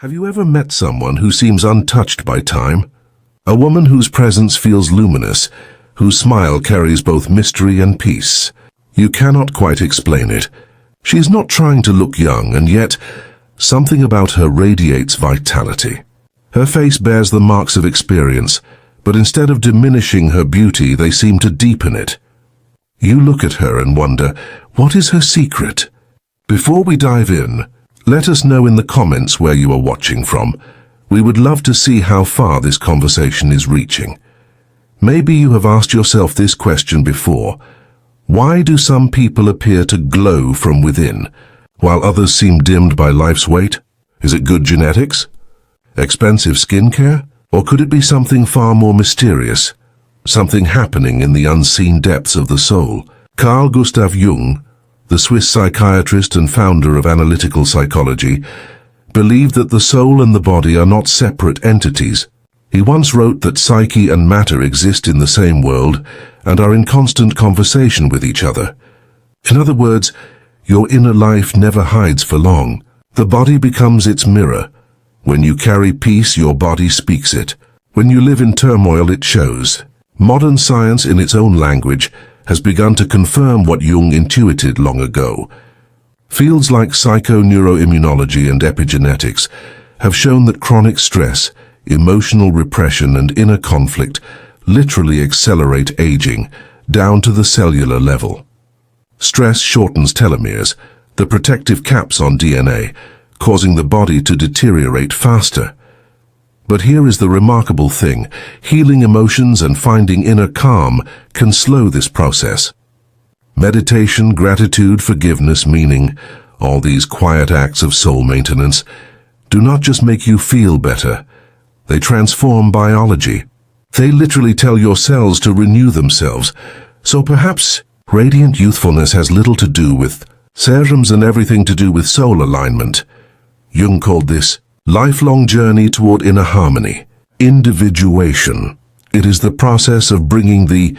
Have you ever met someone who seems untouched by time? A woman whose presence feels luminous, whose smile carries both mystery and peace. You cannot quite explain it. She is not trying to look young, and yet something about her radiates vitality. Her face bears the marks of experience, but instead of diminishing her beauty, they seem to deepen it. You look at her and wonder, what is her secret? Before we dive in, let us know in the comments where you are watching from. We would love to see how far this conversation is reaching. Maybe you have asked yourself this question before. Why do some people appear to glow from within, while others seem dimmed by life's weight? Is it good genetics? Expensive skincare? Or could it be something far more mysterious? Something happening in the unseen depths of the soul? Carl Gustav Jung, the Swiss psychiatrist and founder of analytical psychology, believed that the soul and the body are not separate entities. He once wrote that psyche and matter exist in the same world and are in constant conversation with each other. In other words, your inner life never hides for long. The body becomes its mirror. When you carry peace, your body speaks it. When you live in turmoil, it shows. Modern science, in its own language, has begun to confirm what Jung intuited long ago. Fields like psychoneuroimmunology and epigenetics have shown that chronic stress, emotional repression, and inner conflict literally accelerate aging down to the cellular level. Stress shortens telomeres, the protective caps on DNA, causing the body to deteriorate faster. But here is the remarkable thing: healing emotions and finding inner calm can slow this process. Meditation, gratitude, forgiveness, meaning, all these quiet acts of soul maintenance, do not just make you feel better. They transform biology. They literally tell your cells to renew themselves. So perhaps radiant youthfulness has little to do with serums and everything to do with soul alignment. Jung called this lifelong journey toward inner harmony, individuation. It is the process of bringing the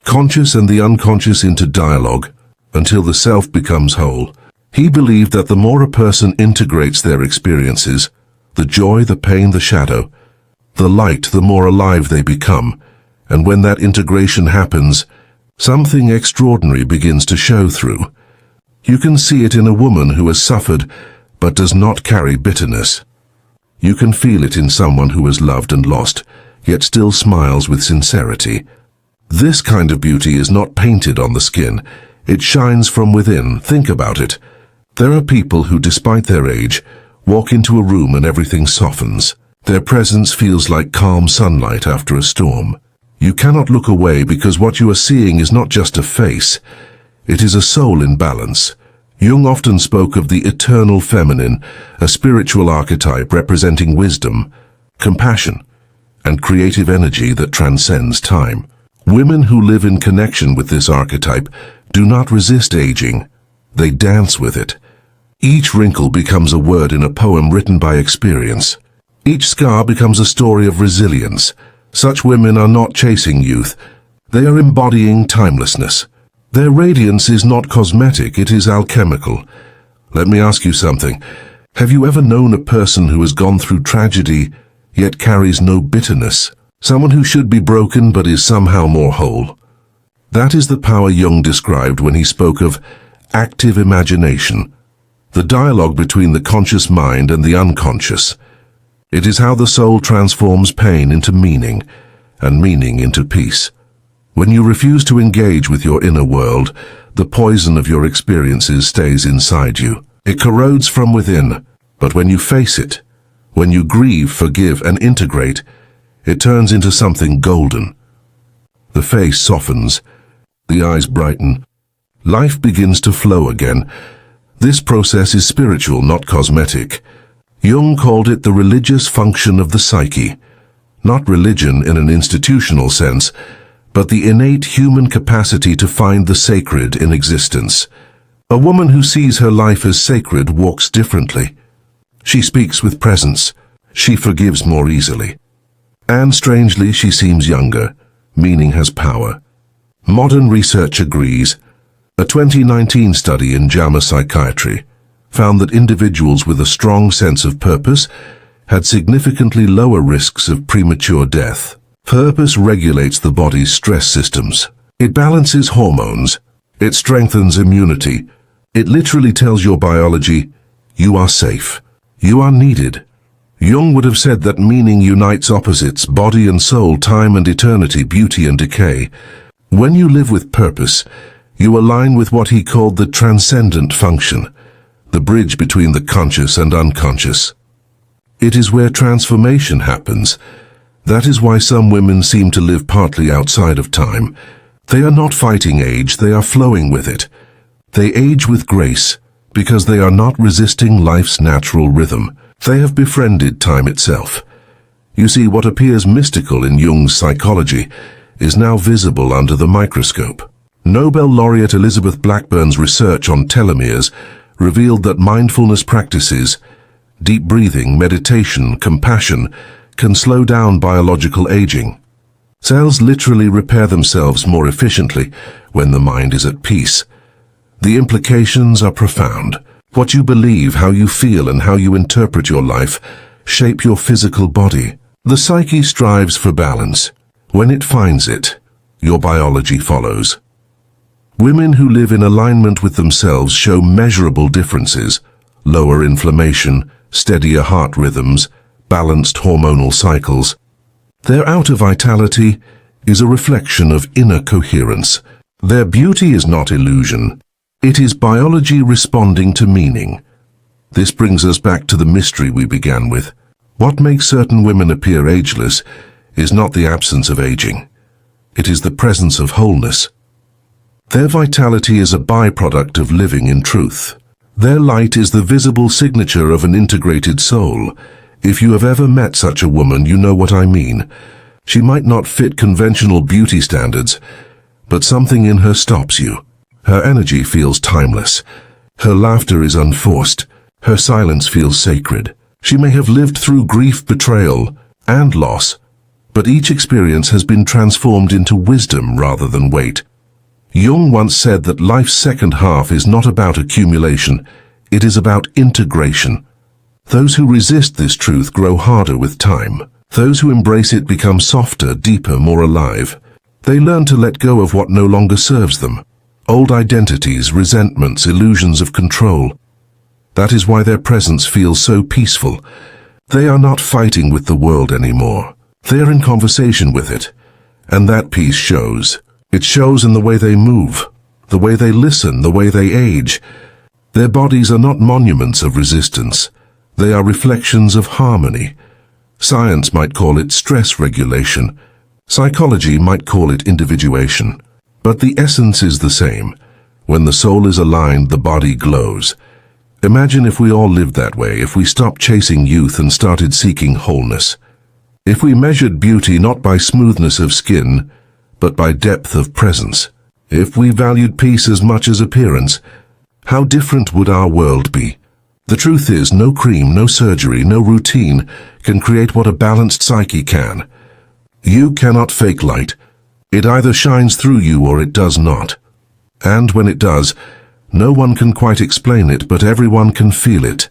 conscious and the unconscious into dialogue until the self becomes whole. He believed that the more a person integrates their experiences, the joy, the pain, the shadow, the light, the more alive they become. And when that integration happens, something extraordinary begins to show through. You can see it in a woman who has suffered but does not carry bitterness. You can feel it in someone who has loved and lost, yet still smiles with sincerity. This kind of beauty is not painted on the skin. It shines from within. Think about it. There are people who, despite their age, walk into a room and everything softens. Their presence feels like calm sunlight after a storm. You cannot look away because what you are seeing is not just a face. It is a soul in balance. Jung often spoke of the eternal feminine, a spiritual archetype representing wisdom, compassion, and creative energy that transcends time. Women who live in connection with this archetype do not resist aging. They dance with it. Each wrinkle becomes a word in a poem written by experience. Each scar becomes a story of resilience. Such women are not chasing youth. They are embodying timelessness. Their radiance is not cosmetic, it is alchemical. Let me ask you something. Have you ever known a person who has gone through tragedy, yet carries no bitterness? Someone who should be broken but is somehow more whole? That is the power Jung described when he spoke of active imagination, the dialogue between the conscious mind and the unconscious. It is how the soul transforms pain into meaning, and meaning into peace. When you refuse to engage with your inner world, the poison of your experiences stays inside you. It corrodes from within, but when you face it, when you grieve, forgive, and integrate, it turns into something golden. The face softens, the eyes brighten, life begins to flow again. This process is spiritual, not cosmetic. Jung called it the religious function of the psyche, not religion in an institutional sense, but the innate human capacity to find the sacred in existence. A woman who sees her life as sacred walks differently. She speaks with presence. She forgives more easily. And strangely, she seems younger. Meaning has power. Modern research agrees. A 2019 study in JAMA Psychiatry found that individuals with a strong sense of purpose had significantly lower risks of premature death. Purpose regulates the body's stress systems. It balances hormones. It strengthens immunity. It literally tells your biology, you are safe. You are needed. Jung would have said that meaning unites opposites, body and soul, time and eternity, beauty and decay. When you live with purpose, you align with what he called the transcendent function, the bridge between the conscious and unconscious. It is where transformation happens. That is why some women seem to live partly outside of time. They are not fighting age, they are flowing with it. They age with grace because they are not resisting life's natural rhythm. They have befriended time itself. You see, what appears mystical in Jung's psychology is now visible under the microscope. Nobel laureate Elizabeth Blackburn's research on telomeres revealed that mindfulness practices, deep breathing, meditation, compassion, can slow down biological aging. Cells literally repair themselves more efficiently when the mind is at peace. The implications are profound. What you believe, how you feel, and how you interpret your life shape your physical body. The psyche strives for balance. When it finds it, your biology follows. Women who live in alignment with themselves show measurable differences: lower inflammation, steadier heart rhythms, balanced hormonal cycles. Their outer vitality is a reflection of inner coherence. Their beauty is not illusion. It is biology responding to meaning. This brings us back to the mystery we began with. What makes certain women appear ageless is not the absence of aging. It is the presence of wholeness. Their vitality is a byproduct of living in truth. Their light is the visible signature of an integrated soul. If you have ever met such a woman, you know what I mean. She might not fit conventional beauty standards, but something in her stops you. Her energy feels timeless. Her laughter is unforced. Her silence feels sacred. She may have lived through grief, betrayal, and loss, but each experience has been transformed into wisdom rather than weight. Jung once said that life's second half is not about accumulation, it is about integration. Those who resist this truth grow harder with time. Those who embrace it become softer, deeper, more alive. They learn to let go of what no longer serves them. Old identities, resentments, illusions of control. That is why their presence feels so peaceful. They are not fighting with the world anymore. They are in conversation with it. And that peace shows. It shows in the way they move, the way they listen, the way they age. Their bodies are not monuments of resistance. They are reflections of harmony. Science might call it stress regulation. Psychology might call it individuation. But the essence is the same. When the soul is aligned, the body glows. Imagine if we all lived that way, if we stopped chasing youth and started seeking wholeness. If we measured beauty not by smoothness of skin, but by depth of presence. If we valued peace as much as appearance, how different would our world be? The truth is, no cream, no surgery, no routine can create what a balanced psyche can. You cannot fake light. It either shines through you or it does not. And when it does, no one can quite explain it, but everyone can feel it.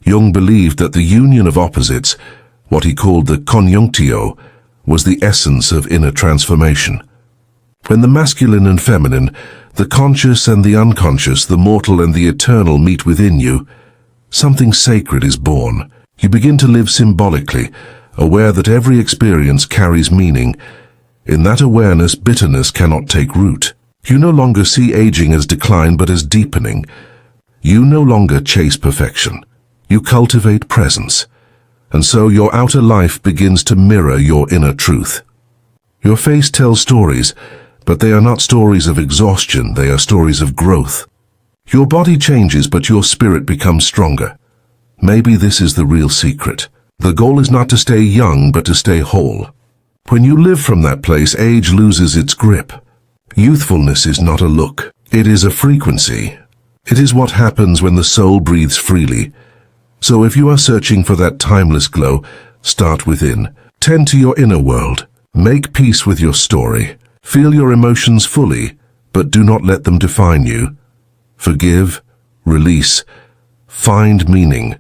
Jung believed that the union of opposites, what he called the conjunctio, was the essence of inner transformation. When the masculine and feminine, the conscious and the unconscious, the mortal and the eternal meet within you, something sacred is born. You begin to live symbolically, aware that every experience carries meaning. In that awareness, bitterness cannot take root. You no longer see aging as decline but as deepening. You no longer chase perfection. You cultivate presence. And so your outer life begins to mirror your inner truth. Your face tells stories, but they are not stories of exhaustion, they are stories of growth. Your body changes, but your spirit becomes stronger. Maybe this is the real secret. The goal is not to stay young, but to stay whole. When you live from that place, age loses its grip. Youthfulness is not a look. It is a frequency. It is what happens when the soul breathes freely. So if you are searching for that timeless glow, start within. Tend to your inner world. Make peace with your story. Feel your emotions fully, but do not let them define you. Forgive, release, find meaning.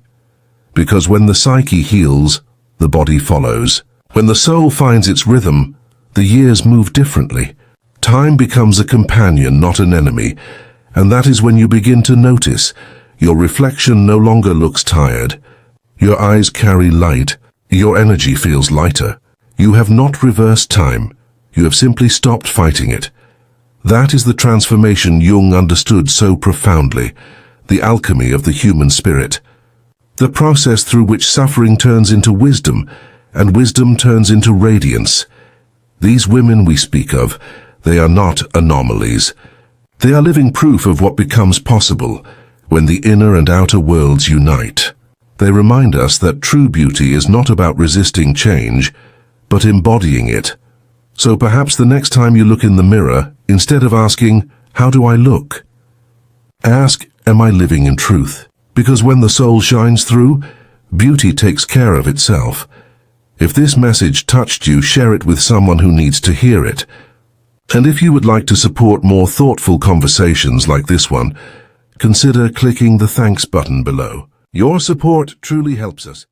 Because when the psyche heals, the body follows. When the soul finds its rhythm, the years move differently. Time becomes a companion, not an enemy, and that is when you begin to notice your reflection no longer looks tired. Your eyes carry light. Your energy feels lighter. You have not reversed time. You have simply stopped fighting it. That is the transformation Jung understood so profoundly, the alchemy of the human spirit. The process through which suffering turns into wisdom, and wisdom turns into radiance. These women we speak of, they are not anomalies. They are living proof of what becomes possible when the inner and outer worlds unite. They remind us that true beauty is not about resisting change, but embodying it. So perhaps the next time you look in the mirror, instead of asking, "How do I look?" ask, "Am I living in truth?" Because when the soul shines through, beauty takes care of itself. If this message touched you, share it with someone who needs to hear it. And if you would like to support more thoughtful conversations like this one, consider clicking the thanks button below. Your support truly helps us.